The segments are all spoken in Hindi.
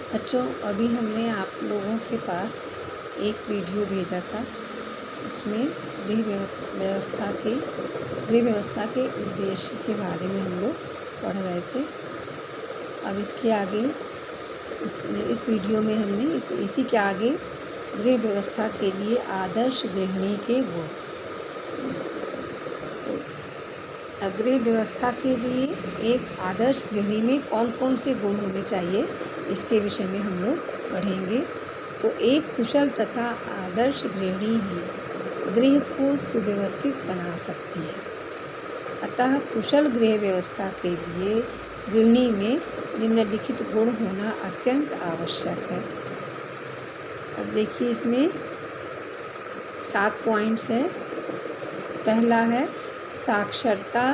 बच्चों, अभी हमने आप लोगों के पास एक वीडियो भेजा था। उसमें गृह व्यवस्था के उद्देश्य के बारे में हम लोग पढ़ रहे थे। अब इसके आगे इस वीडियो में हमने इसी के आगे गृह व्यवस्था के लिए आदर्श गृहिणी के गुण। तो अब गृह व्यवस्था के लिए एक आदर्श गृहिणी में कौन कौन से गुण होने चाहिए, इसके विषय में हम लोग पढ़ेंगे। तो एक कुशल तथा आदर्श गृहिणी ही गृह को सुव्यवस्थित बना सकती है। अतः कुशल गृह व्यवस्था के लिए गृहिणी में निम्नलिखित गुण होना अत्यंत आवश्यक है। अब देखिए, इसमें 7 पॉइंट्स हैं। पहला है साक्षरता,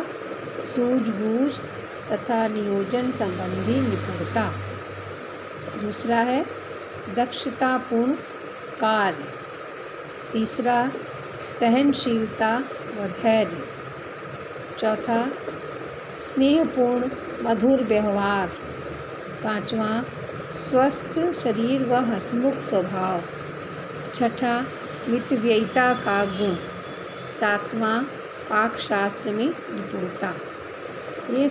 सूझबूझ तथा नियोजन संबंधी निपुणता। दूसरा है दक्षतापूर्ण कार्य। तीसरा सहनशीलता व धैर्य। चौथा स्नेहपूर्ण मधुर व्यवहार। पांचवा स्वस्थ शरीर व हंसमुख स्वभाव। छठा मितव्ययिता का गुण। सातवां पाकशास्त्र में निपुणता। ये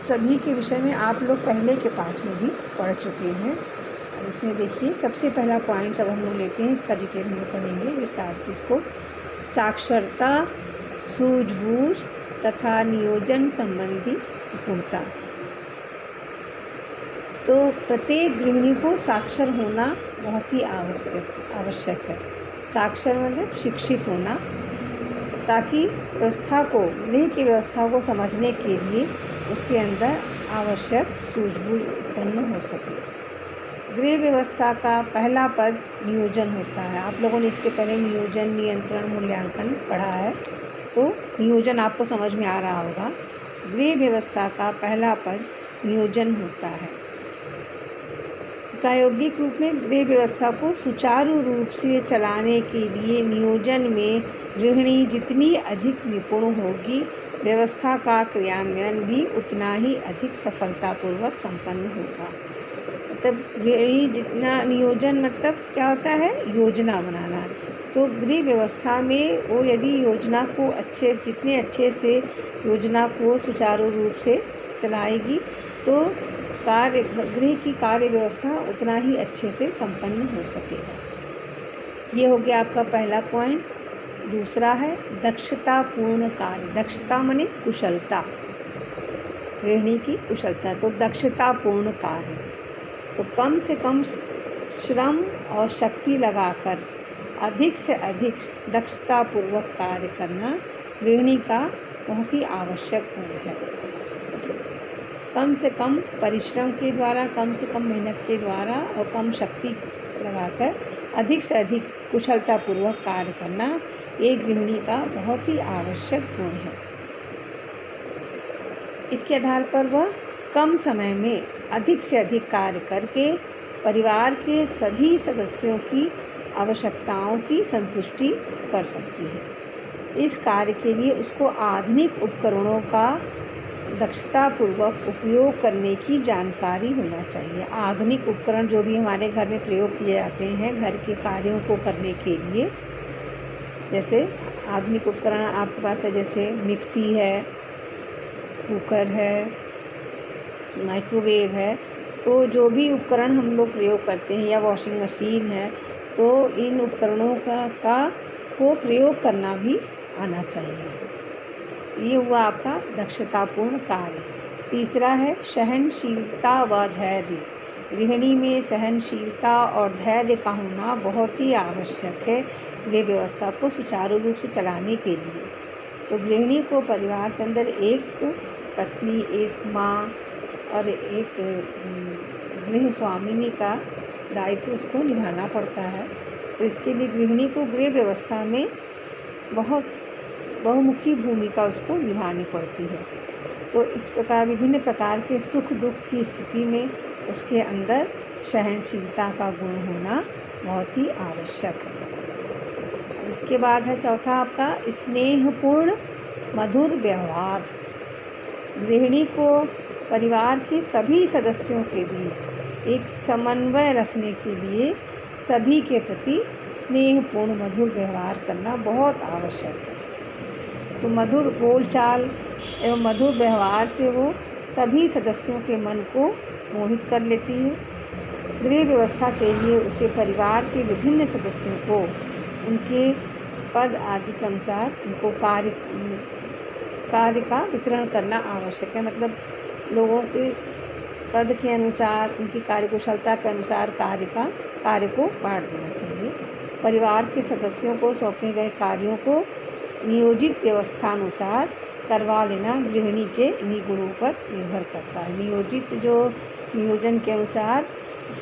सभी के विषय में आप लोग पहले के पाठ में भी पढ़ चुके हैं। अब इसमें देखिए, सबसे पहला पॉइंट अब हम लोग लेते हैं, इसका डिटेल हम लोग पढ़ेंगे विस्तार से इसको। साक्षरता, सूझबूझ तथा नियोजन संबंधी निपुणता। तो प्रत्येक गृहिणी को साक्षर होना बहुत ही आवश्यक है। साक्षर मतलब शिक्षित होना, ताकि गृह की व्यवस्था को समझने के लिए उसके अंदर आवश्यक सूझबूझ उत्पन्न हो सके। गृह व्यवस्था का पहला पद नियोजन होता है। आप लोगों ने इसके पहले नियोजन, नियंत्रण, मूल्यांकन पढ़ा है, तो नियोजन आपको समझ में आ रहा होगा। गृह व्यवस्था का पहला पद नियोजन होता है। प्रायोगिक रूप में गृह व्यवस्था को सुचारू रूप से चलाने के लिए नियोजन में गृहिणी जितनी अधिक निपुण होगी, व्यवस्था का क्रियान्वयन भी उतना ही अधिक सफलतापूर्वक संपन्न होगा। मतलब गृहिणी जितना, नियोजन मतलब क्या होता है, योजना बनाना। तो गृह व्यवस्था में वो यदि योजना को जितने अच्छे से योजना को सुचारू रूप से चलाएगी, तो गृह की कार्य व्यवस्था उतना ही अच्छे से संपन्न हो सकेगा। ये हो गया आपका पहला पॉइंट। दूसरा है दक्षतापूर्ण कार्य। दक्षता माने कुशलता, गृहिणी की कुशलता। तो दक्षतापूर्ण कार्य, तो कम से कम श्रम और शक्ति लगाकर अधिक से अधिक दक्षतापूर्वक कार्य करना गृहिणी का बहुत ही आवश्यक गुण है। कम से कम परिश्रम के द्वारा, कम से कम मेहनत के द्वारा और कम शक्ति लगाकर अधिक से अधिक कुशलतापूर्वक कार्य करना एक गृहिणी का बहुत ही आवश्यक गुण है। इसके आधार पर वह कम समय में अधिक से अधिक कार्य करके परिवार के सभी सदस्यों की आवश्यकताओं की संतुष्टि कर सकती है। इस कार्य के लिए उसको आधुनिक उपकरणों का दक्षतापूर्वक उपयोग करने की जानकारी होना चाहिए। आधुनिक उपकरण जो भी हमारे घर में प्रयोग किए जाते हैं घर के कार्यों को करने के लिए, जैसे आधुनिक उपकरण आपके पास है, जैसे मिक्सी है, कुकर है, माइक्रोवेव है। तो जो भी उपकरण हम लोग प्रयोग करते हैं, या वॉशिंग मशीन है, तो इन उपकरणों को प्रयोग करना भी आना चाहिए। ये हुआ आपका दक्षतापूर्ण कार्य। तीसरा है सहनशीलता व धैर्य। गृहिणी में सहनशीलता और धैर्य का होना बहुत ही आवश्यक है गृह व्यवस्था को सुचारू रूप से चलाने के लिए। तो गृहिणी को परिवार के अंदर एक पत्नी, एक माँ और एक गृह स्वामिनी का दायित्व उसको निभाना पड़ता है। तो इसके लिए गृहिणी को गृह व्यवस्था में बहुत बहुमुखी भूमिका उसको निभानी पड़ती है। तो इस प्रकार विभिन्न प्रकार के सुख दुख की स्थिति में उसके अंदर सहनशीलता का गुण होना बहुत ही आवश्यक है। इसके बाद है चौथा आपका स्नेहपूर्ण मधुर व्यवहार। गृहिणी को परिवार के सभी सदस्यों के बीच एक समन्वय रखने के लिए सभी के प्रति स्नेहपूर्ण मधुर व्यवहार करना बहुत आवश्यक है। तो मधुर बोलचाल एवं मधुर व्यवहार से वो सभी सदस्यों के मन को मोहित कर लेती है। गृह व्यवस्था के लिए उसे परिवार के विभिन्न सदस्यों को उनके पद आदि के अनुसार उनको कार्य का वितरण करना आवश्यक है। मतलब लोगों के पद के अनुसार उनकी कार्यकुशलता के अनुसार कार्य को बांट देना चाहिए। परिवार के सदस्यों को सौंपे गए कार्यों को नियोजित व्यवस्थानुसार करवा लेना गृहिणी के इन्हीं गुणों पर निर्भर करता है। नियोजन के अनुसार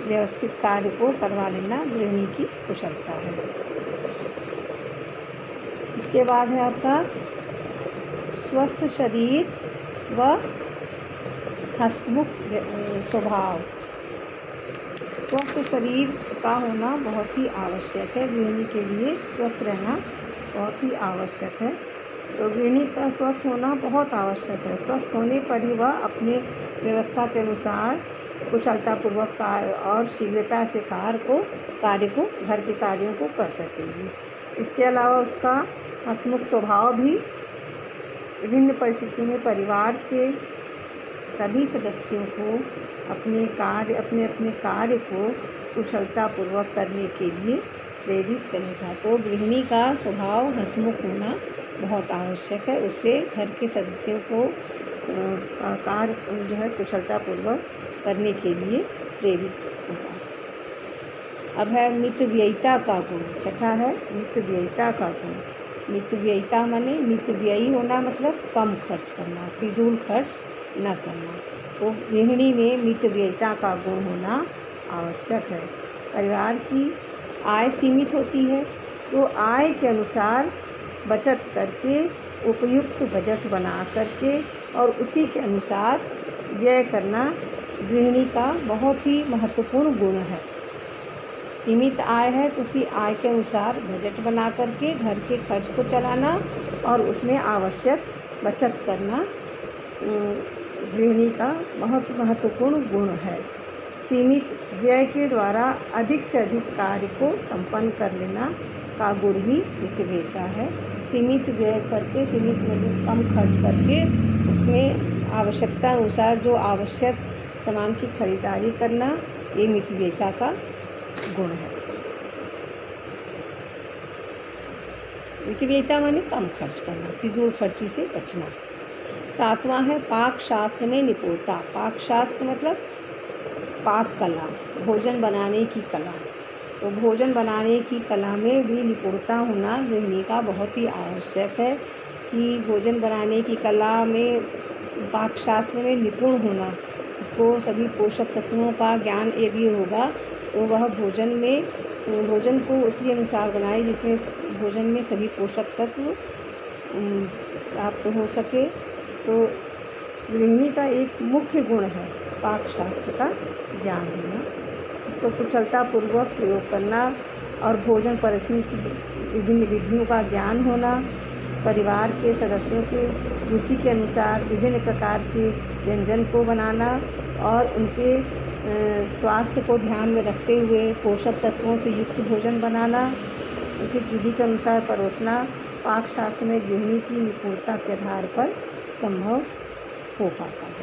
व्यवस्थित कार्य को करवा लेना गृहिणी की कुशलता है। इसके बाद है आपका स्वस्थ शरीर व हंसमुख स्वभाव। स्वस्थ शरीर का होना बहुत ही आवश्यक है। गृहिणी के लिए स्वस्थ रहना बहुत ही आवश्यक है। तो गृहिणी का स्वस्थ होना बहुत आवश्यक है। स्वस्थ होने पर ही वह अपने व्यवस्था के अनुसार कुशलतापूर्वक कार्य और शीघ्रता से घर के कार्यों को कर सकेगी। इसके अलावा उसका हंसमुख स्वभाव भी विभिन्न परिस्थितियों में परिवार के सभी सदस्यों को अपने अपने कार्य को कुशलतापूर्वक करने के लिए प्रेरित करेगा। तो गृहिणी का स्वभाव हंसमुख होना बहुत आवश्यक है। उससे घर के सदस्यों को कार्य जो है कुशलतापूर्वक करने के लिए प्रेरित होगा। अब है मितव्ययिता का गुण। छठा है मितव्ययिता का गुण। मितव्ययिता माने मितव्ययी होना मतलब कम खर्च करना, फिजूल खर्च न करना। तो गृहिणी में मितव्ययिता का गुण होना आवश्यक है। परिवार की आय सीमित होती है, तो आय के अनुसार बचत करके उपयुक्त बजट बना करके और उसी के अनुसार व्यय करना गृहिणी का बहुत ही महत्वपूर्ण गुण है। सीमित आय है तो उसी आय के अनुसार बजट बना करके घर के खर्च को चलाना और उसमें आवश्यक बचत करना गृहिणी का बहुत महत्वपूर्ण गुण है। सीमित व्यय के द्वारा अधिक से अधिक कार्य को संपन्न कर लेना का गुण ही मितव्ययिता है। सीमित व्यय करके कम खर्च करके उसमें आवश्यकता अनुसार जो आवश्यक सामान की खरीदारी करना, ये मितव्ययिता का गुण है। मितव्ययिता माने कम खर्च करना, फिजूल खर्ची से बचना। सातवां है पाक शास्त्र में निपुणता। पाक शास्त्र मतलब पाक कला, भोजन बनाने की कला। तो भोजन बनाने की कला में भी निपुणता होना गृहिणी का बहुत ही आवश्यक है कि भोजन बनाने की कला में पाक शास्त्र में निपुण होना, उसको सभी पोषक तत्वों का ज्ञान यदि होगा तो वह भोजन को उसी अनुसार बनाए जिसमें भोजन में सभी पोषक तत्व प्राप्त हो सके। तो गृहिणी का एक मुख्य गुण है पाक शास्त्र का ज्ञान होना, उसको कुशलतापूर्वक प्रयोग करना और भोजन परोसने की विभिन्न विधियों का ज्ञान होना, परिवार के सदस्यों के रुचि के अनुसार विभिन्न प्रकार के व्यंजन को बनाना और उनके स्वास्थ्य को ध्यान में रखते हुए पोषक तत्वों से युक्त भोजन बनाना, उचित विधि के अनुसार परोसना पाक शास्त्र में गृहिणी की निपुणता के आधार पर संभव हो पाता है।